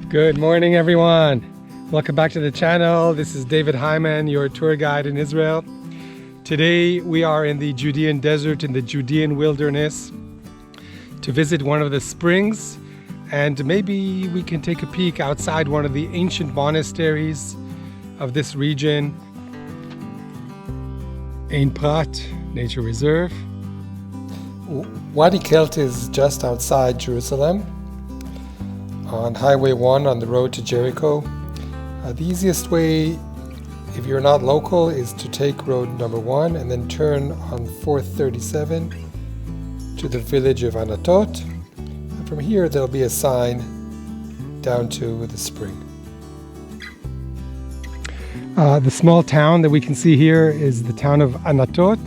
Good morning, everyone. Welcome back to the channel. This is David Hyman, your tour guide in Israel. Today we are in the Judean desert, in the Judean wilderness, to visit one of the springs, and maybe we can take a peek outside one of the ancient monasteries of this region. Ein Prat Nature Reserve. Wadi Qelt is just outside Jerusalem, on Highway 1 on the road to Jericho. The easiest way, if you're not local, is to take road number 1 and then turn on 437 to the village of Anatot. And from here there'll be a sign down to the spring. The small town that we can see here is the town of Anatot,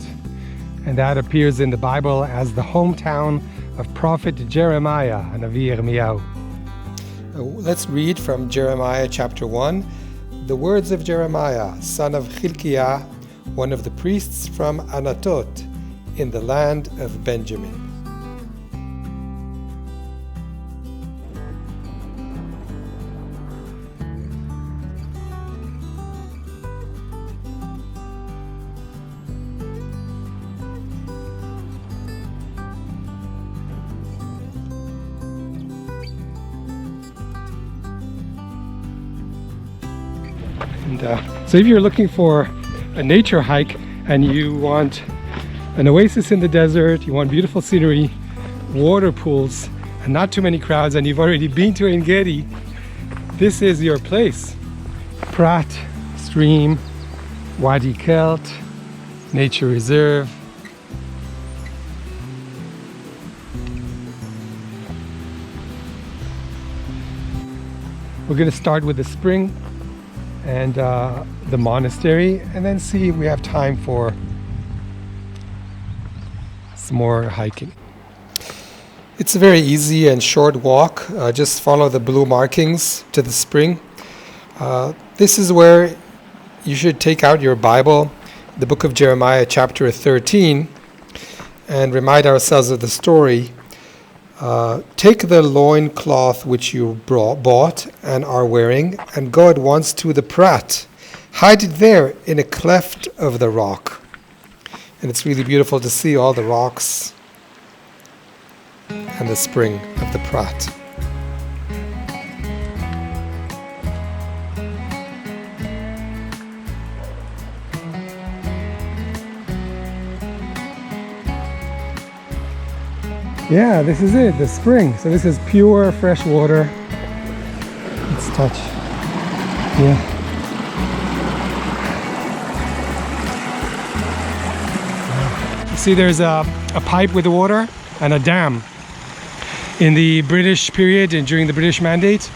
and that appears in the Bible as the hometown of prophet Jeremiah, Hanavi Yirmiyahu. Let's read from Jeremiah chapter 1, the words of Jeremiah, son of Hilkiah, one of the priests from Anatot, in the land of Benjamin. So if you're looking for a nature hike and you want an oasis in the desert, you want beautiful scenery, water pools, and not too many crowds, and you've already been to Ein Gedi, this is your place. Prat Stream, Wadi Qelt, Nature Reserve. We're going to start with the spring and the monastery, and then see if we have time for some more hiking. It's a very easy and short walk. Just follow the blue markings to the spring. This is where you should take out your Bible, the book of Jeremiah chapter 13, and remind ourselves of the story. Take the loincloth which you bought and are wearing, and go at once to the Prat. Hide it there in a cleft of the rock. And it's really beautiful to see all the rocks and the spring of the Prat. Yeah, this is it, the spring. So this is pure fresh water. Let's touch. Yeah. See, there's a pipe with the water and a dam. In the British period and during the British Mandate,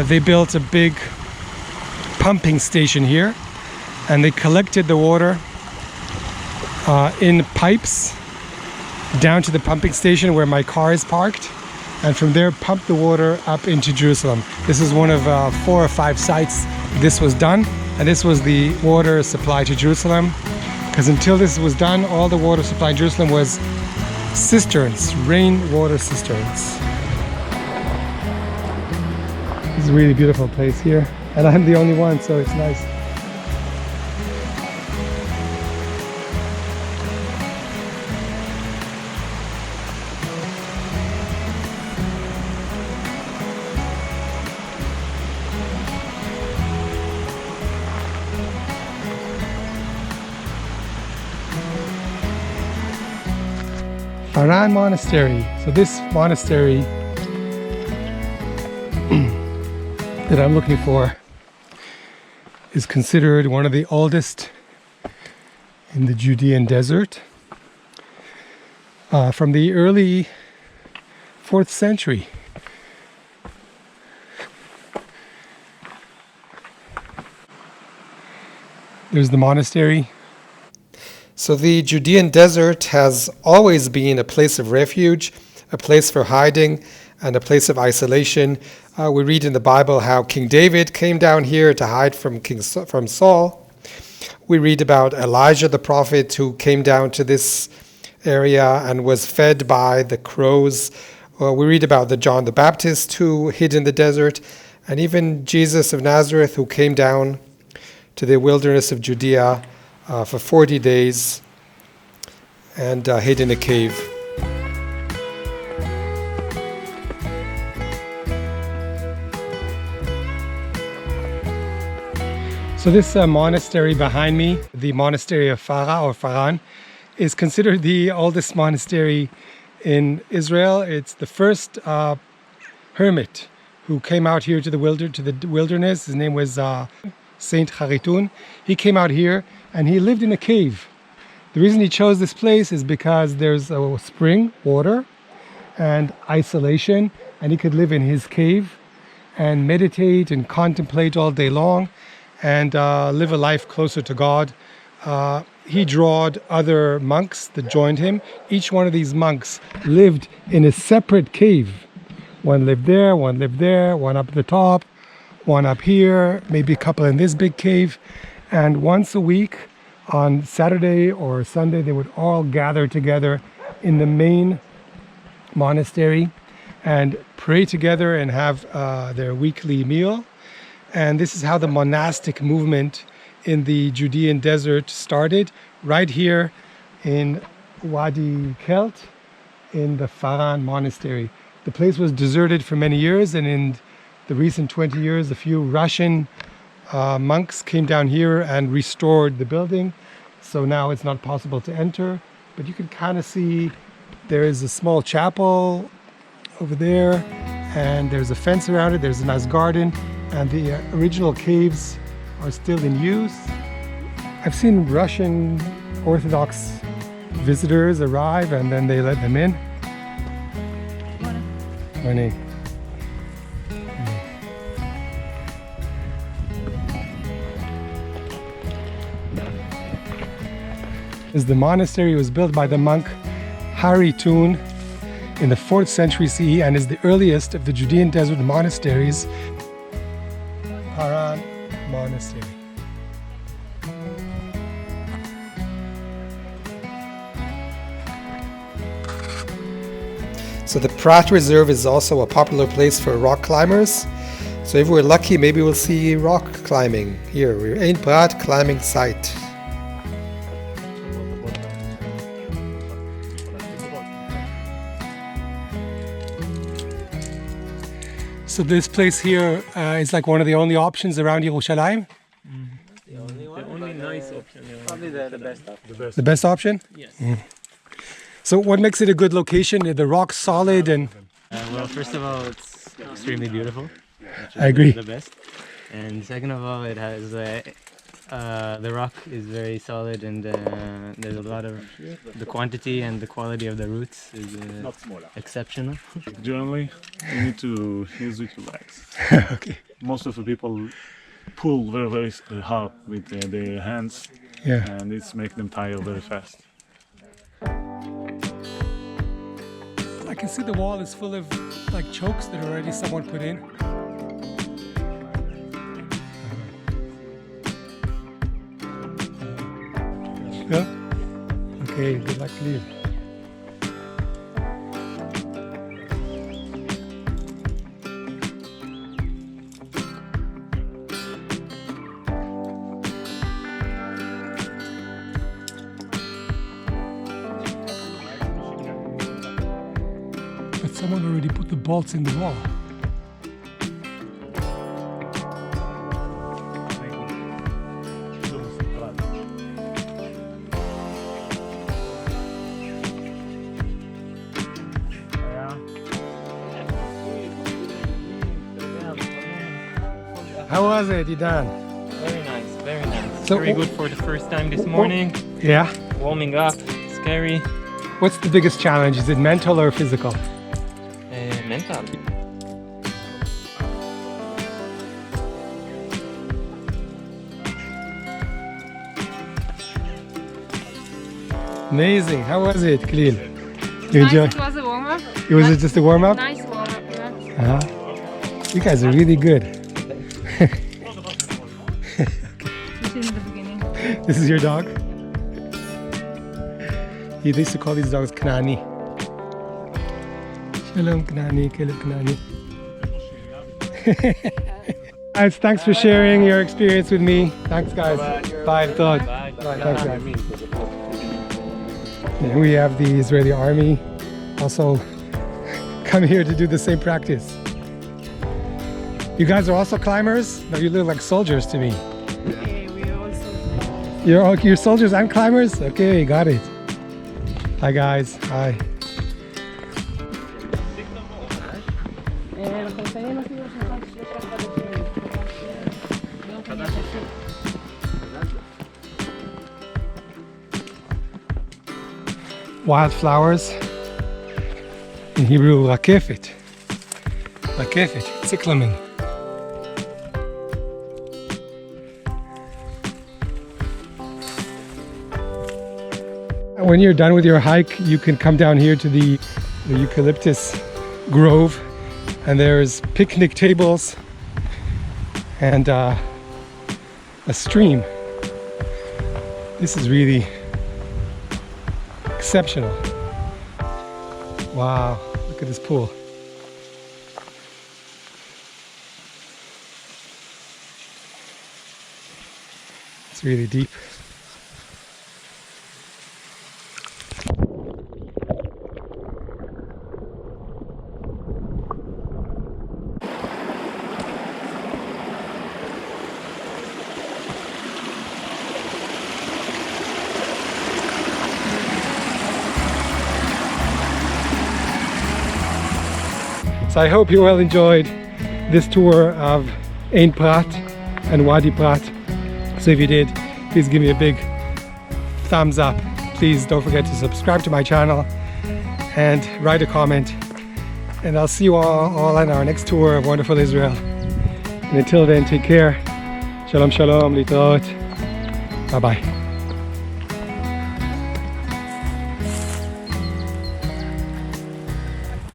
they built a big pumping station here, and they collected the water in pipes down to the pumping station where my car is parked, and from there pumped the water up into Jerusalem. This is one of 4 or 5 sites this was done, and this was the water supply to Jerusalem, because until this was done, all the water supply in Jerusalem was cisterns, rainwater cisterns. This is a really beautiful place here, and I'm the only one, so it's nice. Idan monastery. So this monastery that I'm looking for is considered one of the oldest in the Judean desert, from the early 4th century. There's the monastery. So the Judean desert has always been a place of refuge, a place for hiding, and a place of isolation. We read in the Bible how King David came down here to hide from Saul. We read about Elijah the prophet who came down to this area and was fed by the crows. We read about the John the Baptist who hid in the desert, and even Jesus of Nazareth who came down to the wilderness of Judea for 40 days and hid in a cave. So this monastery behind me, the monastery of Farah or Faran, is considered the oldest monastery in Israel. It's the first hermit who came out here to the wilderness. His name was Saint Haritun. He came out here and he lived in a cave. The reason he chose this place is because there's a spring, water, and isolation, and he could live in his cave and meditate and contemplate all day long and live a life closer to God. He drawed other monks that joined him. Each one of these monks lived in a separate cave. One lived there, one up at the top, one up here, maybe a couple in this big cave. And once a week, on Saturday or Sunday, they would all gather together in the main monastery and pray together and have their weekly meal. And this is how the monastic movement in the Judean desert started, right here in Wadi Qelt in the Faran monastery. The place was deserted for many years, and in the recent 20 years, a few Russian monks came down here and restored the building. So now it's not possible to enter, but you can kind of see there is a small chapel over there, and there's a fence around it. There's a nice garden, and the original caves are still in use. I've seen Russian Orthodox visitors arrive and then they let them in. Morning. The monastery was built by the monk Haritun in the 4th century CE and is the earliest of the Judean desert monasteries. Paran Monastery. So the Prat Reserve is also a popular place for rock climbers. So if we're lucky, maybe we'll see rock climbing here. We're Ein Prat climbing site. So this place here is like one of the only options around Yerushalayim? The only nice option. Probably the best option. The best option? Yes. So what makes it a good location? The rock's solid and... well, first of all, it's extremely beautiful. I agree. The best. And second of all, it has... the rock is very solid, and there's a lot of... The quantity and the quality of the roots is exceptional. Generally, you need to use with your legs. Okay. Most of the people pull very, very hard with their hands, and it's make them tire very fast. I can see the wall is full of like chokes that are already someone put in. Yeah? Okay, good luck, Klil. But someone already put the bolts in the wall. How was it, Idan? Very nice, very nice. So, very good for the first time this morning. Yeah. Warming up, scary. What's the biggest challenge? Is it mental or physical? Mental. Amazing. How was it, Klil? You Nice, enjoy? it was a warm-up. Was it just a warm-up? Nice warm-up, yeah. You guys are really good. This is in the beginning. This is your dog? He used to call these dogs Knani. Shalom Knani, Caleb Knani. Guys, thanks for sharing your experience with me. Thanks, guys. Bye. Todd. Bye. Thanks, guys. And we have the Israeli army also come here to do the same practice. You guys are also climbers? No, you look like soldiers to me. You're soldiers and climbers? Okay, got it. Hi guys, hi. Wildflowers. In Hebrew, rakefet. Rakefet, cyclamen. When you're done with your hike, you can come down here to the Eucalyptus grove, and there's picnic tables and a stream. This is really exceptional. Wow, look at this pool. It's really deep. So I hope you all enjoyed this tour of Ein Prat and Wadi Qelt. So if you did, please give me a big thumbs up. Please don't forget to subscribe to my channel and write a comment. And I'll see you all on our next tour of wonderful Israel. And until then, take care. Shalom, shalom, litraot. Bye-bye.